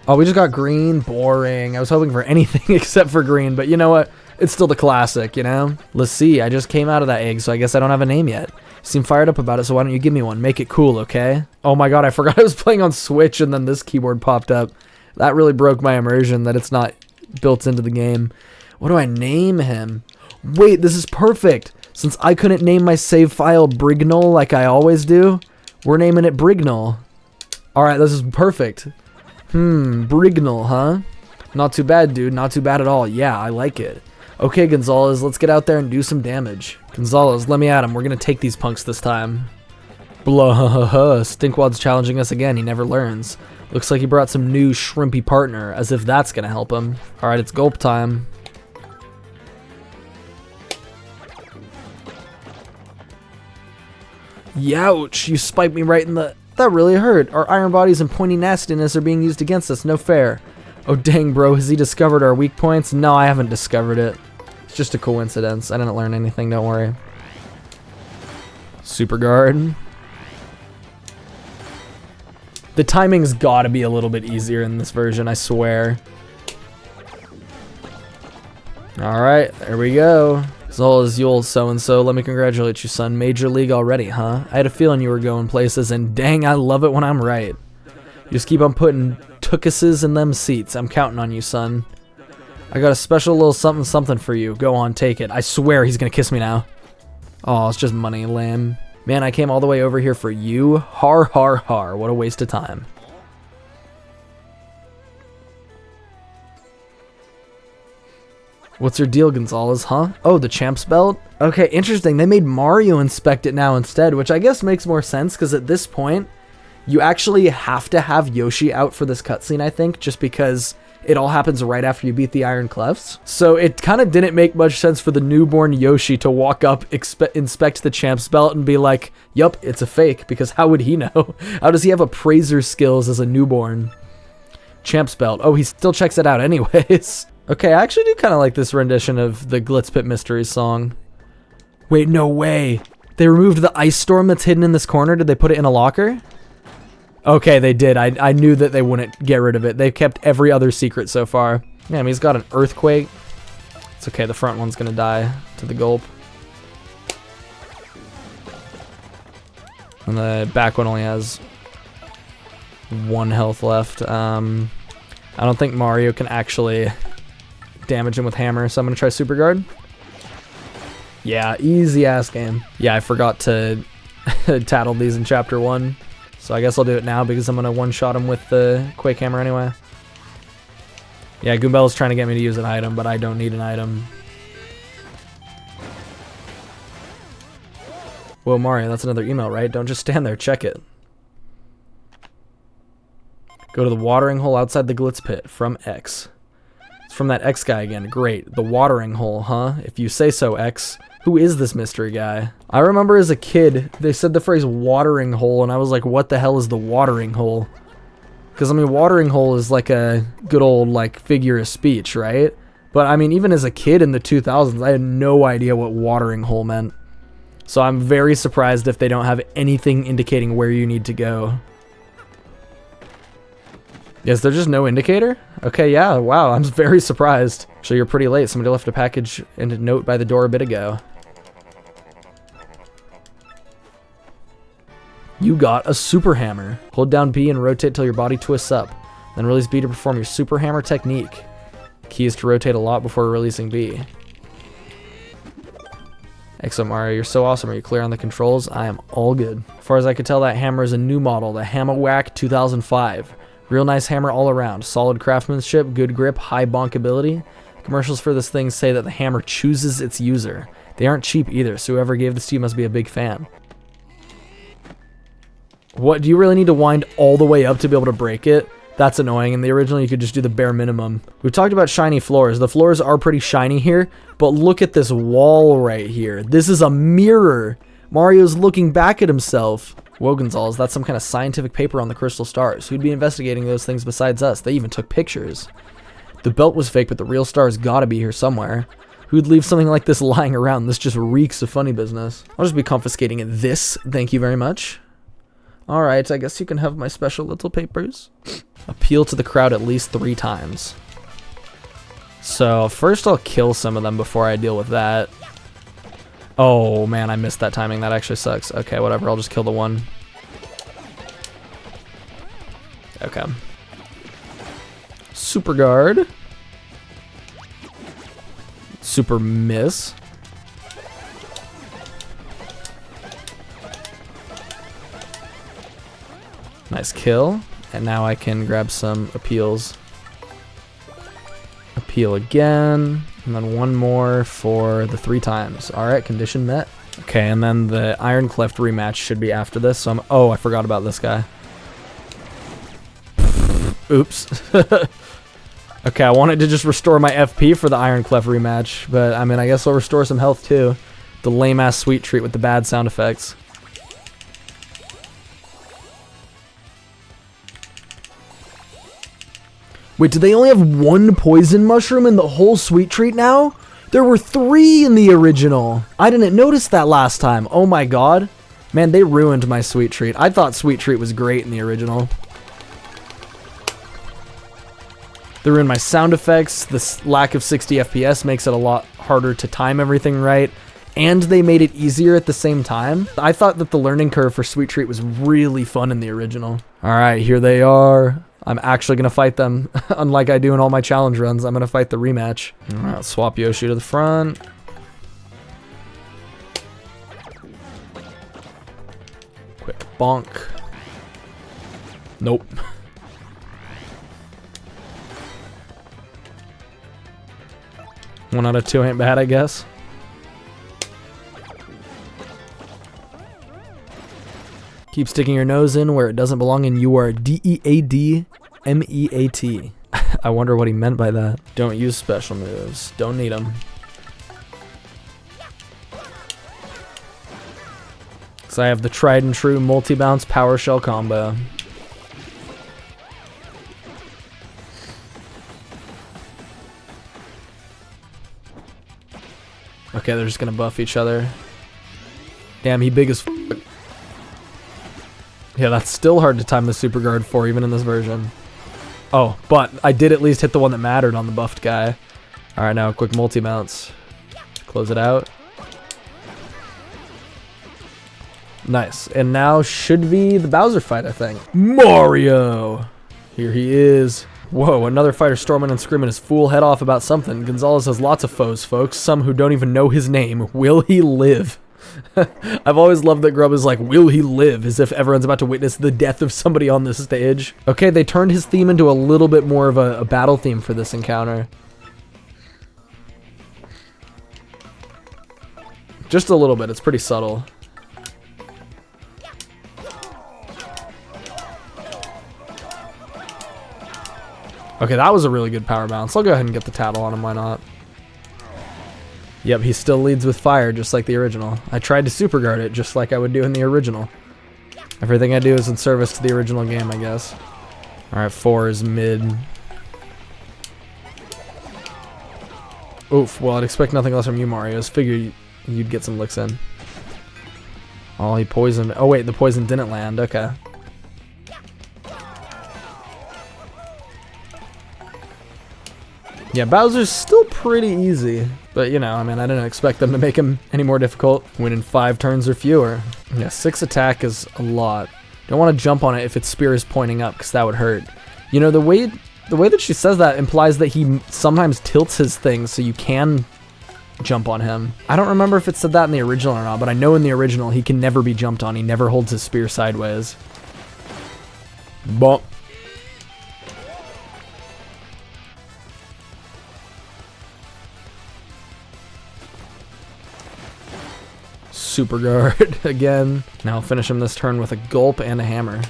Oh, we just got green. Boring. I was hoping for anything except for green, but you know what? It's still the classic, you know? Let's see. I just came out of that egg, so I guess I don't have a name yet. You seem fired up about it, so why don't you give me one? Make it cool, okay? Oh my god, I forgot I was playing on Switch and then this keyboard popped up. That really broke my immersion that it's not built into the game. What do I name him? Wait, this is perfect. Since I couldn't name my save file Bringle like I always do, we're naming it Bringle. Alright, this is perfect. Bringle, huh? Not too bad, dude. Not too bad at all. Yeah, I like it. Okay, Gonzalez, let's get out there and do some damage. Gonzalez, let me at him. We're gonna take these punks this time. Blah, Stinkwad's challenging us again. He never learns. Looks like he brought some new shrimpy partner, as if that's gonna help him. Alright, it's gulp time. Youch, you spiked me right in the... That really hurt. Our iron bodies and pointy nastiness are being used against us. No fair. Oh dang, bro. Has he discovered our weak points? No, I haven't discovered it. It's just a coincidence. I didn't learn anything, don't worry. Super guard. The timing's gotta be a little bit easier in this version, I swear. Alright, there we go. Zol is Yule so-and-so. Let me congratulate you, son. Major League already, huh? I had a feeling you were going places, and dang, I love it when I'm right. You just keep on putting tookuses in them seats. I'm counting on you, son. I got a special little something for you. Go on, take it. I swear he's gonna kiss me now. Oh, it's just money, lame. Man, I came all the way over here for you. Har, har, har. What a waste of time. What's your deal, Gonzalez, huh? Oh, the champ's belt? Okay, interesting. They made Mario inspect it now instead, which I guess makes more sense, because at this point, you actually have to have Yoshi out for this cutscene, I think, just because it all happens right after you beat the Iron Clefts. So it kind of didn't make much sense for the newborn Yoshi to walk up, inspect the champ's belt, and be like, yup, it's a fake, because how would he know? How does he have appraiser skills as a newborn? Champ's belt. Oh, he still checks it out anyways. Okay, I actually do kind of like this rendition of the Glitz Pit Mysteries song. Wait, no way. They removed the ice storm that's hidden in this corner. Did they put it in a locker? Okay, they did. I knew that they wouldn't get rid of it. They've kept every other secret so far. Yeah, I mean, he's got an earthquake. It's okay, the front one's gonna die to the gulp. And the back one only has 1 health left. I don't think Mario can actually damage him with hammer, so I'm gonna try super guard. Yeah, easy ass game. Yeah, I forgot to tattle these in chapter 1, So I guess I'll do it now because I'm going to one-shot him with the Quake Hammer anyway. Yeah, Goombella's trying to get me to use an item, but I don't need an item. Whoa, Mario, that's another email, right? Don't just stand there, check it. Go to the watering hole outside the Glitz pit from X. It's from that X guy again. Great. The watering hole, huh? If you say so, X. Who is this mystery guy? I remember as a kid, they said the phrase watering hole, and I was like, what the hell is the watering hole? Because, I mean, watering hole is like a good old, like, figure of speech, right? But, I mean, even as a kid in the 2000s, I had no idea what watering hole meant. So I'm very surprised if they don't have anything indicating where you need to go. Is there just no indicator? Okay, yeah, wow, I'm very surprised. So you're pretty late. Somebody left a package and a note by the door a bit ago. You got a super hammer. Hold down B and rotate till your body twists up. Then release B to perform your super hammer technique. Key is to rotate a lot before releasing B. Excellent, Mario. You're so awesome. Are you clear on the controls? I am all good. As far as I could tell, that hammer is a new model, the Hammerwhack 2005. Real nice hammer all around. Solid craftsmanship, good grip, high bonkability. Commercials for this thing say that the hammer chooses its user. They aren't cheap either, so whoever gave this to you must be a big fan. What, do you really need to wind all the way up to be able to break it? That's annoying. In the original, you could just do the bare minimum. We've talked about shiny floors. The floors are pretty shiny here, but look at this wall right here. This is a mirror. Mario's looking back at himself. Whoa, Gonzalez, that's some kind of scientific paper on the crystal stars. Who'd be investigating those things besides us? They even took pictures. The belt was fake, but the real star's gotta be here somewhere. Who'd leave something like this lying around? This just reeks of funny business. I'll just be confiscating this. Thank you very much. Alright, I guess you can have my special little papers. Appeal to the crowd at least 3 times. So, first I'll kill some of them before I deal with that. Oh man, I missed that timing. That actually sucks. Okay, whatever. I'll just kill the one. Okay. Super guard. Super miss. Nice kill. And now I can grab some appeals. Appeal again. And then one more for the 3 times. Alright, condition met. Okay, and then the Iron Cleft rematch should be after this. So oh, I forgot about this guy. Oops. Okay, I wanted to just restore my FP for the Iron Cleft rematch. But, I mean, I guess I'll restore some health too. The lame-ass sweet treat with the bad sound effects. Wait, do they only have 1 poison mushroom in the whole sweet treat now? There were 3 in the original. I didn't notice that last time. Oh my god. Man, they ruined my sweet treat. I thought sweet treat was great in the original. They ruined my sound effects. This lack of 60 FPS makes it a lot harder to time everything right. And they made it easier at the same time. I thought that the learning curve for sweet treat was really fun in the original. Alright, here they are. I'm actually going to fight them, unlike I do in all my challenge runs. I'm going to fight the rematch. Alright, I'll swap Yoshi to the front. Quick bonk. Nope. One out of 2 ain't bad, I guess. Keep sticking your nose in where it doesn't belong, and you are DEADMEAT. I wonder what he meant by that. Don't use special moves. Don't need them. So I have the tried and true multi-bounce power shell combo. Okay, they're just gonna buff each other. Damn, he big as f. Yeah, that's still hard to time the super guard for, even in this version. Oh, but I did at least hit the one that mattered on the buffed guy. Alright, now a quick multi-bounce. Close it out. Nice. And now should be the Bowser fight, I think. Mario! Here he is. Whoa, another fighter storming and screaming his fool head off about something. Gonzalez has lots of foes, folks. Some who don't even know his name. Will he live? I've always loved that Grubba's like, will he live? As if everyone's about to witness the death of somebody on this stage. Okay, they turned his theme into a little bit more of a battle theme for this encounter. Just a little bit, it's pretty subtle. Okay, that was a really good power bounce. I'll go ahead and get the tattle on him, why not? Yep, he still leads with fire, just like the original. I tried to super guard it, just like I would do in the original. Everything I do is in service to the original game, I guess. Alright, 4 is mid. Oof, well, I'd expect nothing less from you, Mario. Figure you'd get some licks in. Oh, he poisoned. Oh, wait, the poison didn't land. Okay. Yeah, Bowser's still pretty easy. But, you know, I mean, I didn't expect them to make him any more difficult. Win in 5 turns or fewer. Yeah, 6 attack is a lot. Don't want to jump on it if its spear is pointing up, because that would hurt. You know, the way that she says that implies that he sometimes tilts his things so you can jump on him. I don't remember if it said that in the original or not, but I know in the original he can never be jumped on. He never holds his spear sideways. Bump. Super guard again. Now I'll finish him this turn with a gulp and a hammer.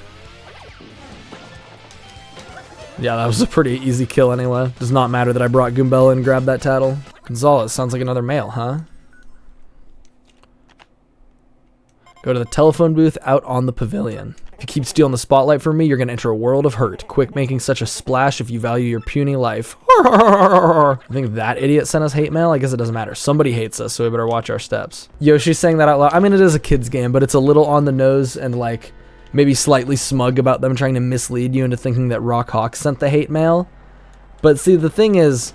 Yeah, that was a pretty easy kill anyway. Does not matter that I brought Goombella and grabbed that tattle. Gonzalez sounds like another male, huh? Go to the telephone booth out on the pavilion. If you keep stealing the spotlight from me, you're gonna enter a world of hurt. Quick making such a splash if you value your puny life. I think that idiot sent us hate mail. I guess it doesn't matter. Somebody hates us, so we better watch our steps. Yoshi's saying that out loud. I mean, it is a kid's game, but it's a little on the nose and like maybe slightly smug about them trying to mislead you into thinking that Rock Hawk sent the hate mail. But see, the thing is,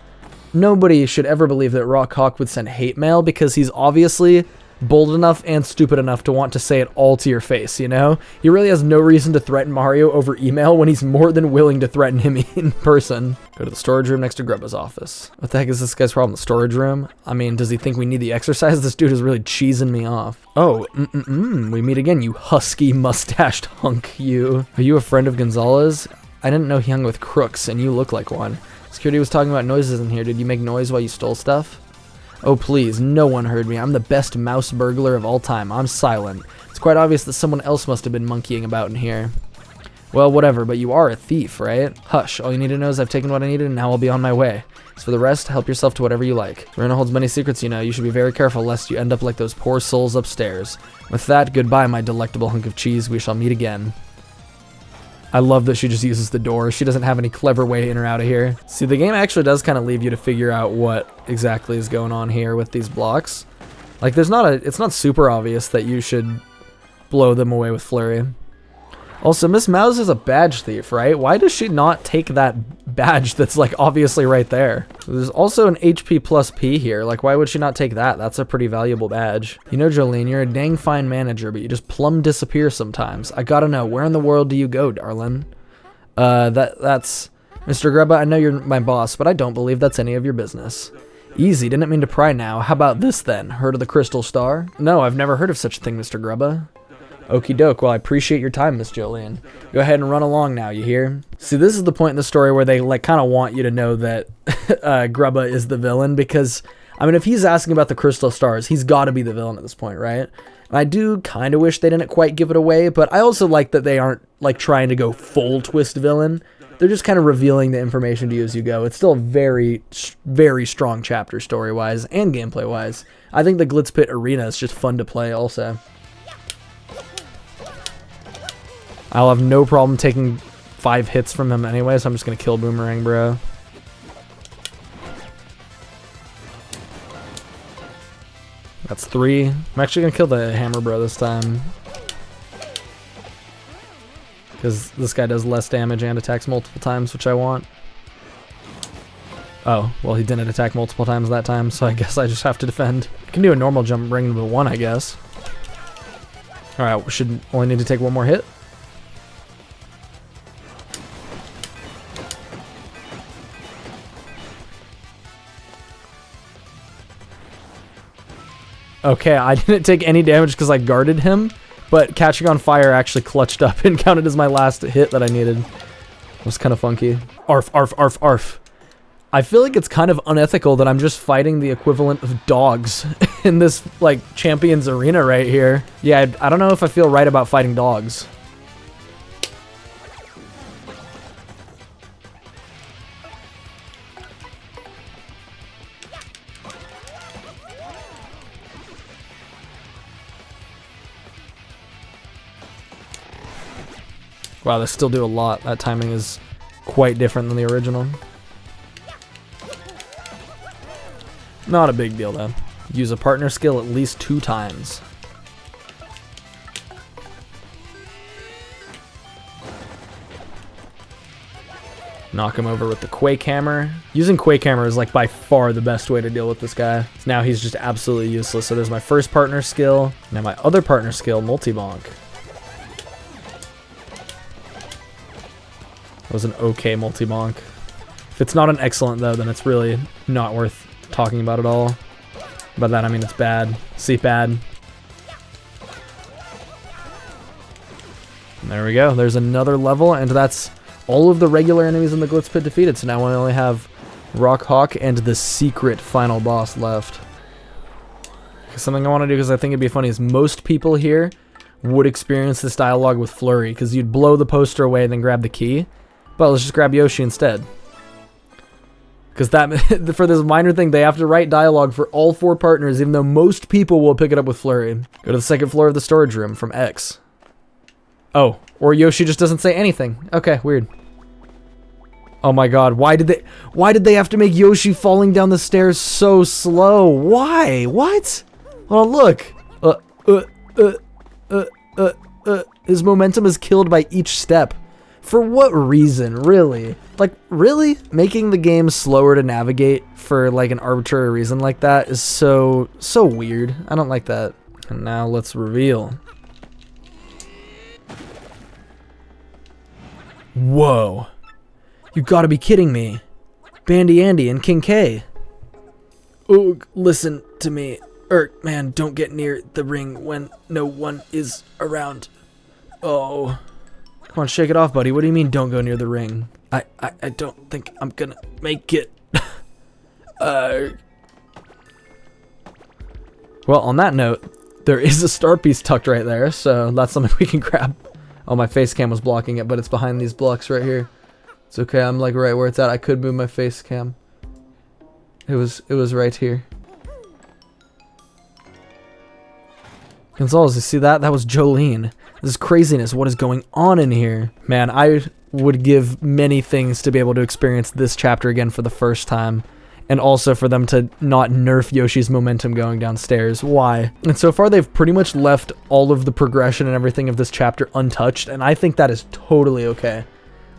nobody should ever believe that Rock Hawk would send hate mail because he's obviously bold enough and stupid enough to want to say it all to your face, you know? He really has no reason to threaten Mario over email when he's more than willing to threaten him in person. Go to the storage room next to Grubba's office. What the heck is this guy's problem? The storage room? I mean, does he think we need the exercise? This dude is really cheesing me off. Oh, we meet again, you husky mustached hunk, you. Are you a friend of Gonzalez? I didn't know he hung with crooks, and you look like one. Security was talking about noises in here. Did you make noise while you stole stuff? Oh please, no one heard me. I'm the best mouse burglar of all time. I'm silent. It's quite obvious that someone else must have been monkeying about in here. Well, whatever, but you are a thief, right? Hush, all you need to know is I've taken what I needed and now I'll be on my way. As for the rest, help yourself to whatever you like. Verona holds many secrets, you know. You should be very careful lest you end up like those poor souls upstairs. With that, goodbye, my delectable hunk of cheese. We shall meet again. I love that she just uses the door. She doesn't have any clever way in or out of here. See, the game actually does kind of leave you to figure out what exactly is going on here with these blocks. Like, it's not super obvious that you should blow them away with Flurry. Also, Miss Mouse is a badge thief, right? Why does she not take that badge that's, like, obviously right there? There's also an HP plus P here. Like, why would she not take that? That's a pretty valuable badge. You know, Jolene, you're a dang fine manager, but you just plumb disappear sometimes. I gotta know, where in the world do you go, darling? That's... Mr. Grubba, I know you're my boss, but I don't believe that's any of your business. Easy, didn't mean to pry now. How about this, then? Heard of the Crystal Star? No, I've never heard of such a thing, Mr. Grubba. Okie doke, well I appreciate your time, Miss Jolene. Go ahead and run along now, you hear? See, this is the point in the story where they like kind of want you to know that Grubba is the villain, because, I mean, if he's asking about the Crystal Stars, he's got to be the villain at this point, right? And I do kind of wish they didn't quite give it away, but I also like that they aren't like trying to go full twist villain. They're just kind of revealing the information to you as you go. It's still a very, very strong chapter story-wise and gameplay-wise. I think the Glitz Pit Arena is just fun to play also. I'll have no problem taking 5 hits from him anyway, so I'm just going to kill Boomerang Bro. That's 3. I'm actually going to kill the Hammer Bro this time, because this guy does less damage and attacks multiple times, which I want. Oh, well, he didn't attack multiple times that time, so I guess I just have to defend. I can do a normal jump, bring him to 1, I guess. Alright, we should only need to take 1 more hit. Okay, I didn't take any damage because I guarded him, but catching on fire actually clutched up and counted as my last hit that I needed. It was kind of funky. Arf, arf, arf, arf. I feel like it's kind of unethical that I'm just fighting the equivalent of dogs in this, like, Champions Arena right here. Yeah, I don't know if I feel right about fighting dogs. Wow, they still do a lot. That timing is quite different than the original. Not a big deal, though. Use a partner skill at least 2 times. Knock him over with the Quake Hammer. Using Quake Hammer is like by far the best way to deal with this guy. Now he's just absolutely useless. So there's my first partner skill. Now my other partner skill, Multi-Bonk. That was an okay Multi-Bonk. If it's not an excellent though, then it's really not worth talking about at all. By that I mean it's bad. See, bad. And there we go. There's another level, and that's all of the regular enemies in the Glitz Pit defeated. So now we only have Rock Hawk and the secret final boss left. Something I want to do because I think it'd be funny is most people here would experience this dialogue with Flurry because you'd blow the poster away and then grab the key. But let's just grab Yoshi instead. Because that for this minor thing, they have to write dialogue for all 4 partners, even though most people will pick it up with Flurry. Go to the 2nd floor of the storage room from X. Oh, or Yoshi just doesn't say anything. Okay, weird. Oh my god, why did they have to make Yoshi falling down the stairs so slow? Why? What? Oh, look. His momentum is killed by each step. For what reason, really? Like, really? Making the game slower to navigate for, like, an arbitrary reason like that is so weird. I don't like that. And now let's reveal. Whoa. You gotta be kidding me. Bandy Andy and King K. Oh, listen to me. Man, don't get near the ring when no one is around. Oh. Come on, shake it off, buddy. What do you mean don't go near the ring? I don't think I'm gonna make it. Well, on that note, there is a star piece tucked right there, so that's something we can grab. Oh, my face cam was blocking it, but it's behind these blocks right here. It's okay, I'm like right where it's at. I could move my face cam. It was right here. Gonzalez, you see that? That was Jolene. This is craziness. What is going on in here? Man, I would give many things to be able to experience this chapter again for the first time. And also for them to not nerf Yoshi's momentum going downstairs. Why? And so far they've pretty much left all of the progression and everything of this chapter untouched, and I think that is totally okay.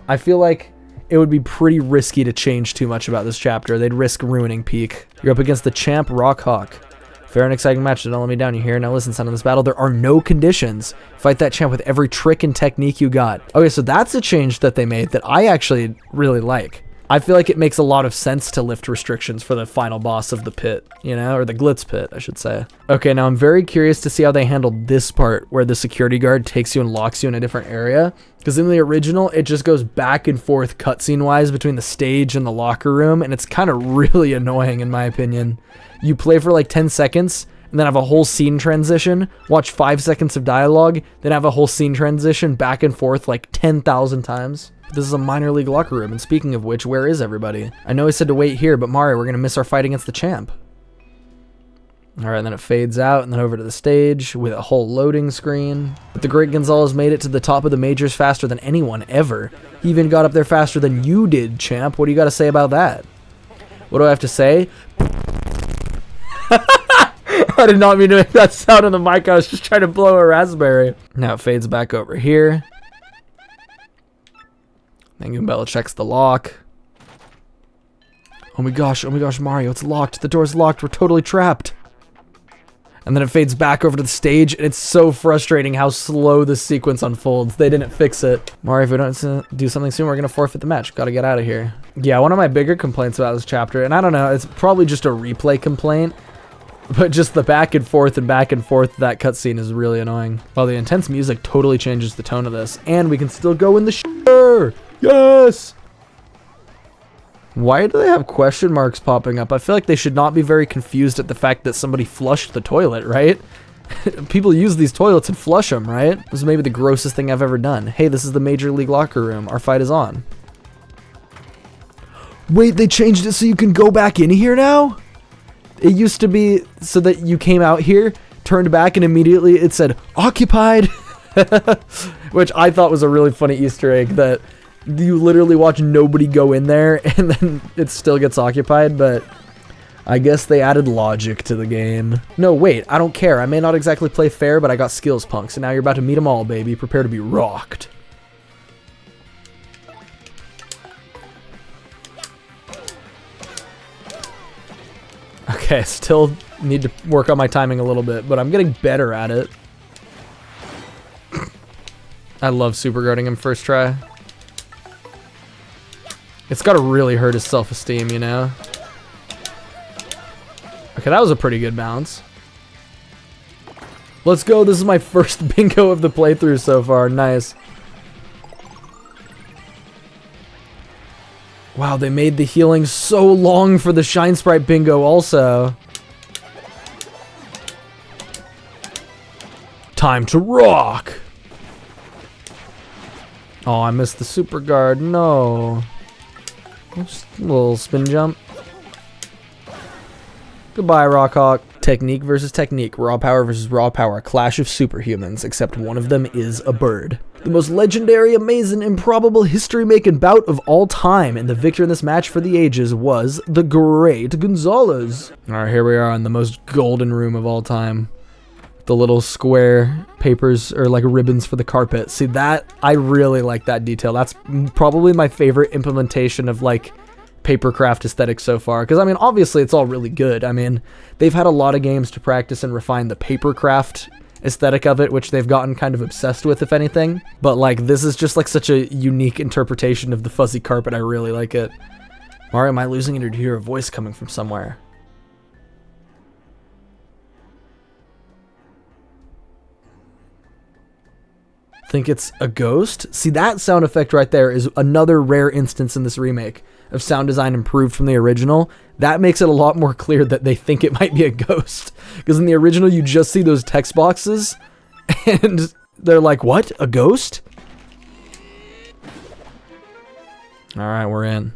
I feel like it would be pretty risky to change too much about this chapter. They'd risk ruining Peak. You're up against the champ Rock Hawk. Fair and exciting match, don't let me down, you hear? Now listen, son, in this battle, there are no conditions. Fight that champ with every trick and technique you got. Okay, so that's a change that they made that I actually really like. I feel like it makes a lot of sense to lift restrictions for the final boss of the pit, you know, or the Glitz Pit, I should say. Okay, now I'm very curious to see how they handled this part where the security guard takes you and locks you in a different area. Because in the original, it just goes back and forth cutscene-wise between the stage and the locker room, and it's kind of really annoying in my opinion. You play for like 10 seconds, and then have a whole scene transition, watch 5 seconds of dialogue, then have a whole scene transition back and forth like 10,000 times. This is a minor league locker room, and speaking of which, where is everybody? I know I said to wait here, but Mario, we're gonna miss our fight against the champ. Alright, then it fades out, and then over to the stage with a whole loading screen. But the great Gonzalez made it to the top of the majors faster than anyone ever. He even got up there faster than you did, champ. What do you gotta say about that? What do I have to say? I did not mean to make that sound on the mic. I was just trying to blow a raspberry. Now it fades back over here. Then Goombella checks the lock. Oh my gosh, Mario, it's locked. The door's locked. We're totally trapped. And then it fades back over to the stage, and it's so frustrating how slow this sequence unfolds. They didn't fix it. Mario, if we don't do something soon, we're going to forfeit the match. Gotta get out of here. Yeah, one of my bigger complaints about this chapter, and I don't know, it's probably just a replay complaint, But just the back and forth that cutscene is really annoying. While the intense music totally changes the tone of this. And we can still go in the shower! Yes! Why do they have question marks popping up? I feel like they should not be very confused at the fact that somebody flushed the toilet, right? People use these toilets and flush them, right? This is maybe the grossest thing I've ever done. Hey, this is the Major League locker room. Our fight is on. Wait, they changed it so you can go back in here now? It used to be so that you came out here, turned back, and immediately it said, occupied. Which I thought was a really funny Easter egg, that you literally watch nobody go in there, and then it still gets occupied, but I guess they added logic to the game. No, wait, I don't care. I may not exactly play fair, but I got skills, punks, and now you're about to meet them all, baby. Prepare to be rocked. Okay, still need to work on my timing a little bit, but I'm getting better at it. I love super guarding him first try. It's gotta really hurt his self-esteem, you know? Okay, that was a pretty good bounce. Let's go, this is my first bingo of the playthrough so far, nice. Wow, they made the healing so long for the Shine Sprite bingo also. Time to rock! Oh, I missed the super guard, no. Just a little spin jump. Goodbye, Rockhawk. Technique versus technique. Raw power versus raw power. A clash of superhumans, except one of them is a bird. The most legendary, amazing, improbable, history-making bout of all time, and the victor in this match for the ages was the great Gonzalez. Alright, here we are in the most golden room of all time. The little square papers, or like ribbons for the carpet. See that? I really like that detail. That's probably my favorite implementation of like papercraft aesthetic so far, because I mean obviously it's all really good. I mean they've had a lot of games to practice and refine the papercraft aesthetic of it, which they've gotten kind of obsessed with, if anything, but like this is just like such a unique interpretation of the fuzzy carpet. I really like it. Mario, am I losing it, or do you hear a voice coming from somewhere? Think it's a ghost? See, that sound effect right there is another rare instance in this remake of sound design improved from the original. That makes it a lot more clear that they think it might be a ghost. Because in the original, you just see those text boxes, and they're like, what? A ghost? Alright, we're in.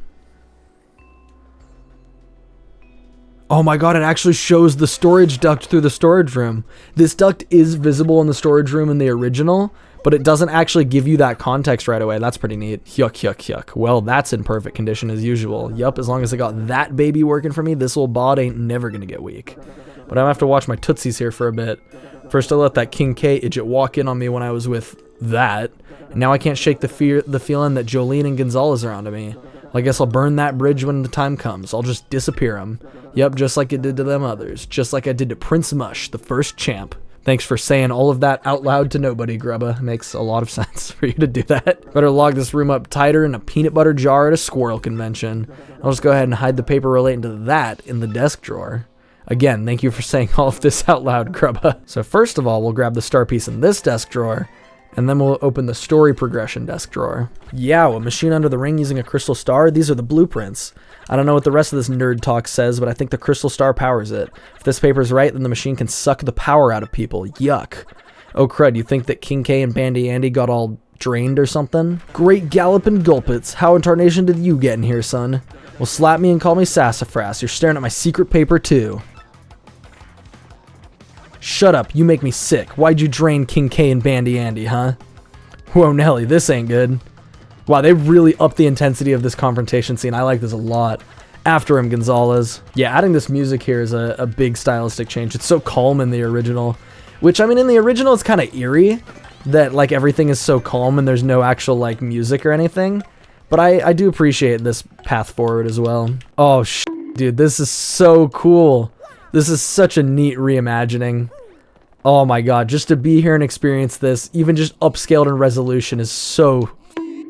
Oh my god, it actually shows the storage duct through the storage room. This duct is visible in the storage room in the original, but it doesn't actually give you that context right away. That's pretty neat. Yuck, yuck, yuck. Well, that's in perfect condition as usual. Yup, as long as I got that baby working for me, this old bod ain't never gonna get weak. But I'm gonna have to watch my tootsies here for a bit. First I let that King K idjit walk in on me when I was with that, and now I can't shake the feeling that Jolene and Gonzalez are onto me. Well, I guess I'll burn that bridge when the time comes. I'll just disappear them. Yep, just like it did to them others. Just like I did to Prince Mush, the first champ. Thanks for saying all of that out loud to nobody, Grubba. Makes a lot of sense for you to do that. Better log this room up tighter in a peanut butter jar at a squirrel convention. I'll just go ahead and hide the paper relating to that in the desk drawer. Again, thank you for saying all of this out loud, Grubba. So first of all, we'll grab the star piece in this desk drawer, and then we'll open the story progression desk drawer. Yeah, a machine under the ring using a crystal star. These are the blueprints. I don't know what the rest of this nerd talk says, but I think the crystal star powers it. If this paper's right, then the machine can suck the power out of people. Yuck. Oh crud, you think that King K and Bandy Andy got all drained or something? Great galloping gulpits. How in tarnation did you get in here, son? Well, slap me and call me sassafras. You're staring at my secret paper too. Shut up, you make me sick. Why'd you drain King K and Bandy Andy, huh? Whoa, Nelly, this ain't good. Wow, they really upped the intensity of this confrontation scene. I like this a lot. After him, Gonzalez. Yeah, adding this music here is a big stylistic change. It's so calm in the original. Which, I mean, in the original, it's kind of eerie that, like, everything is so calm and there's no actual, like, music or anything. But I do appreciate this path forward as well. Oh, dude, this is so cool. This is such a neat reimagining. Oh my god, just to be here and experience this, even just upscaled in resolution, is so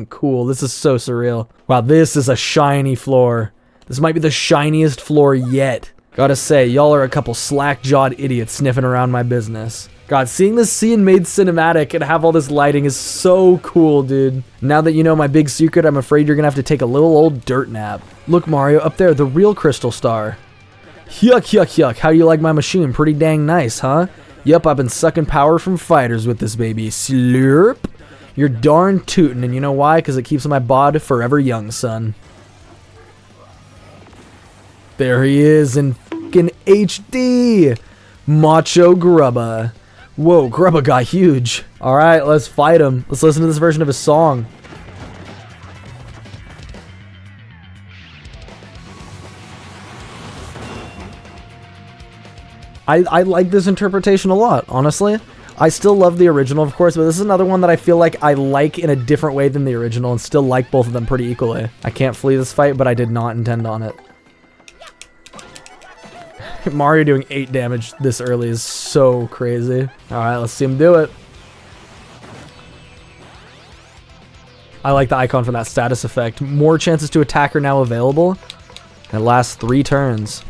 cool. This is so surreal. Wow, this is a shiny floor. This might be the shiniest floor yet. Gotta say, y'all are a couple slack-jawed idiots sniffing around my business. God, seeing this scene made cinematic and have all this lighting is so cool, dude. Now that you know my big secret, I'm afraid you're gonna have to take a little old dirt nap. Look, Mario, up there, the real crystal star. Yuck, yuck, yuck. How do you like my machine? Pretty dang nice, huh? Yep, I've been sucking power from fighters with this baby. Slurp. You're darn tootin', and you know why? Because it keeps my bod forever young, son. There he is in fucking HD. Macho Grubba. Whoa, Grubba got huge. Alright, let's fight him. Let's listen to this version of his song. I like this interpretation a lot, honestly. I still love the original, of course, but this is another one that I feel like I like in a different way than the original and still like both of them pretty equally. I can't flee this fight, but I did not intend on it. Mario doing 8 damage this early is so crazy. Alright, let's see him do it. I like the icon for that status effect. More chances to attack are now available. And it lasts 3 turns.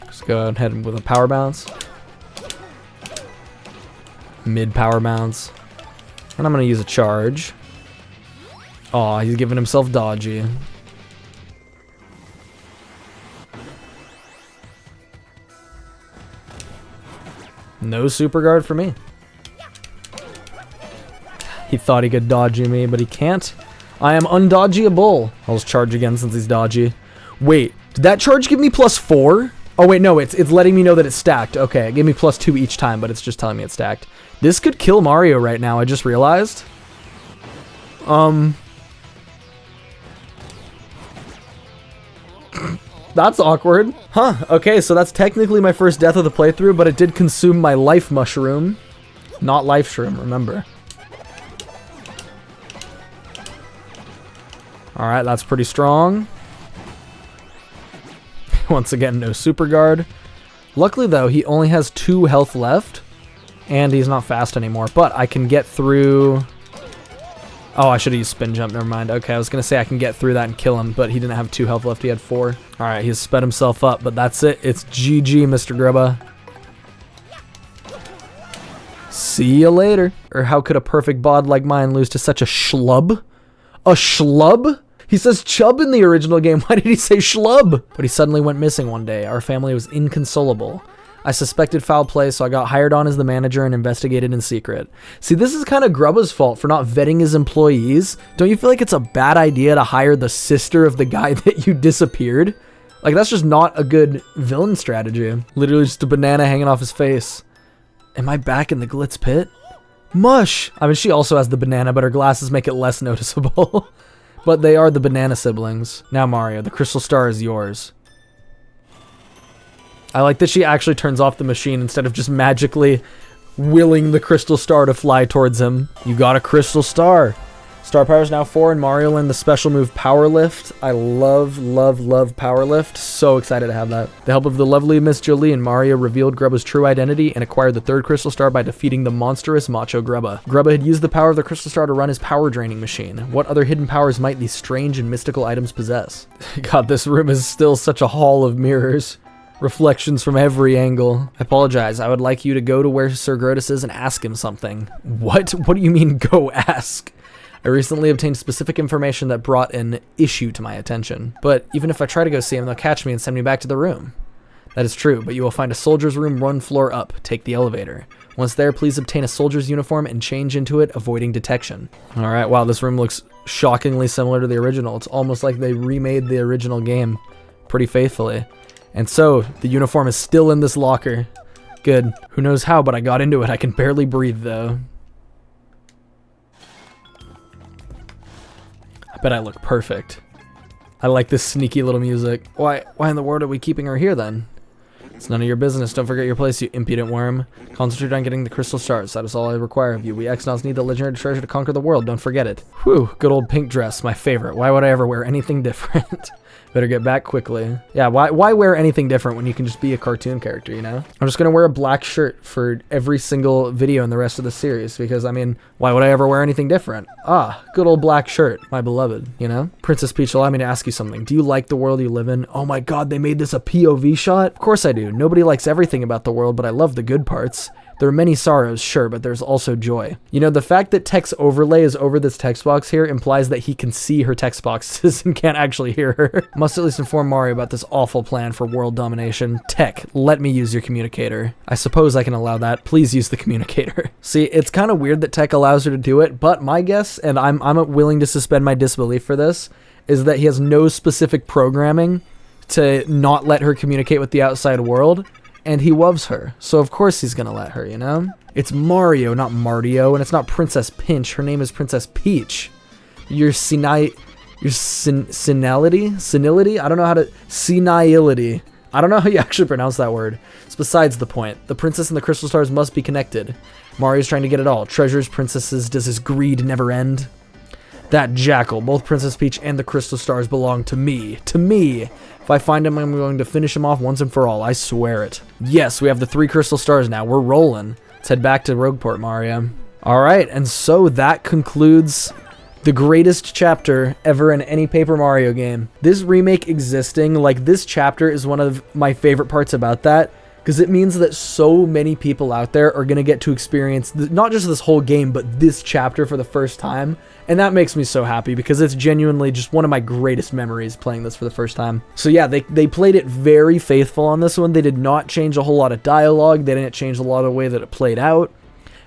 Let's go ahead with a power bounce. Mid power bounce. And I'm going to use a charge. Aw, he's giving himself dodgy. No super guard for me. He thought he could dodge me, but he can't. I am undodgeable. I'll just charge again since he's dodgy. Wait, did that charge give me +4? Oh wait, no, it's letting me know that it's stacked. Okay, it gave me +2 each time, but it's just telling me it's stacked. This could kill Mario right now, I just realized. That's awkward. Huh, okay, so that's technically my first death of the playthrough, but it did consume my life mushroom. Not life shroom, remember. Alright, that's pretty strong. Once again, no super guard. Luckily, though, he only has 2 health left, and he's not fast anymore, but I can get through... Oh, I should have used spin jump, never mind. Okay, I was going to say I can get through that and kill him, but he didn't have 2 health left, he had 4. Alright, he's sped himself up, but that's it. It's GG, Mr. Grubba. See you later. Or how could a perfect bod like mine lose to such a schlub? A schlub? He says chub in the original game. Why did he say schlub? But he suddenly went missing one day. Our family was inconsolable. I suspected foul play, so I got hired on as the manager and investigated in secret. See, this is kind of Grubba's fault for not vetting his employees. Don't you feel like it's a bad idea to hire the sister of the guy that you disappeared? Like, that's just not a good villain strategy. Literally just a banana hanging off his face. Am I back in the Glitz pit? Mush! I mean, she also has the banana, but her glasses make it less noticeable. But they are the banana siblings. Now, Mario, the crystal star is yours. I like that she actually turns off the machine instead of just magically willing the crystal star to fly towards him. You got a crystal star. Star power is now 4, and Mario learned the special move Power Lift. I love, love, love Power Lift. So excited to have that. With the help of the lovely Miss Jolene, Mario revealed Grubba's true identity and acquired the 3rd crystal star by defeating the monstrous Macho Grubba. Grubba had used the power of the crystal star to run his power draining machine. What other hidden powers might these strange and mystical items possess? God, this room is still such a hall of mirrors. Reflections from every angle. I apologize. I would like you to go to where Sir Grotus is and ask him something. What? What do you mean, go ask? I recently obtained specific information that brought an issue to my attention. But even if I try to go see him, they'll catch me and send me back to the room. That is true, but you will find a soldier's room 1 floor up. Take the elevator. Once there, please obtain a soldier's uniform and change into it, avoiding detection. Alright, wow, this room looks shockingly similar to the original. It's almost like they remade the original game pretty faithfully. And so, the uniform is still in this locker. Good. Who knows how, but I got into it. I can barely breathe, though. I bet I look perfect. I like this sneaky little music. Why in the world are we keeping her here, then? It's none of your business. Don't forget your place, you impudent worm. Concentrate on getting the crystal stars. That is all I require of you. We X-Nauts need the legendary treasure to conquer the world. Don't forget it. Whew, good old pink dress. My favorite. Why would I ever wear anything different? Better get back quickly. Yeah, why wear anything different when you can just be a cartoon character, you know? I'm just gonna wear a black shirt for every single video in the rest of the series because, I mean, why would I ever wear anything different? Ah, good old black shirt, my beloved, you know? Princess Peach, allow me to ask you something. Do you like the world you live in? Oh my god, they made this a POV shot? Of course I do. Nobody likes everything about the world, but I love the good parts. There are many sorrows, sure, but there's also joy. You know, the fact that text overlay is over this text box here implies that he can see her text boxes and can't actually hear her. Must at least inform Mario about this awful plan for world domination. Tech, let me use your communicator. I suppose I can allow that. Please use the communicator. See, it's kind of weird that Tech allows her to do it, but my guess, and I'm willing to suspend my disbelief for this, is that he has no specific programming to not let her communicate with the outside world. And he loves her, so of course he's gonna let her, you know? It's Mario, not Mardio, and it's not Princess Pinch. Her name is Princess Peach. Senility? I don't know how to... Senility. I don't know how you actually pronounce that word. It's besides the point. The princess and the crystal stars must be connected. Mario's trying to get it all. Treasures, princesses, does his greed never end? That jackal, both Princess Peach and the crystal stars belong to me. To me! If I find him, I'm going to finish him off once and for all. I swear it. Yes, we have the 3 crystal stars now. We're rolling. Let's head back to Rogueport, Mario. Alright, and so that concludes the greatest chapter ever in any Paper Mario game. This remake existing, like this chapter is one of my favorite parts about that, because it means that so many people out there are going to get to experience not just this whole game, but this chapter for the first time. And that makes me so happy because it's genuinely just one of my greatest memories playing this for the first time. So yeah, they played it very faithful on this one. They did not change a whole lot of dialogue. They didn't change a lot of the way that it played out.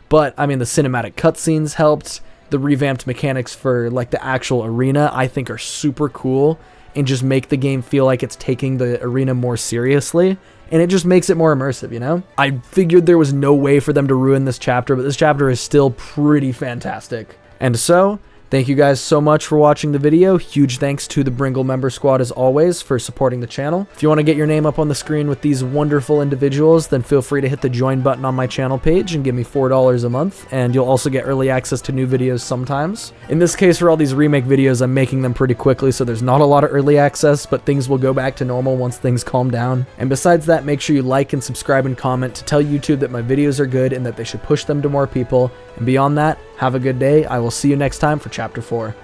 But, I mean, the cinematic cutscenes helped. The revamped mechanics for, like, the actual arena, I think are super cool and just make the game feel like it's taking the arena more seriously. And it just makes it more immersive, you know? I figured there was no way for them to ruin this chapter, but this chapter is still pretty fantastic. And so, thank you guys so much for watching the video. Huge thanks to the Bringle member squad as always for supporting the channel. If you want to get your name up on the screen with these wonderful individuals, then feel free to hit the join button on my channel page and give me $4 a month, and you'll also get early access to new videos sometimes. In this case, for all these remake videos, I'm making them pretty quickly, so there's not a lot of early access, but things will go back to normal once things calm down. And besides that, make sure you like and subscribe and comment to tell YouTube that my videos are good and that they should push them to more people. And beyond that, have a good day. I will see you next time for Chapter 4.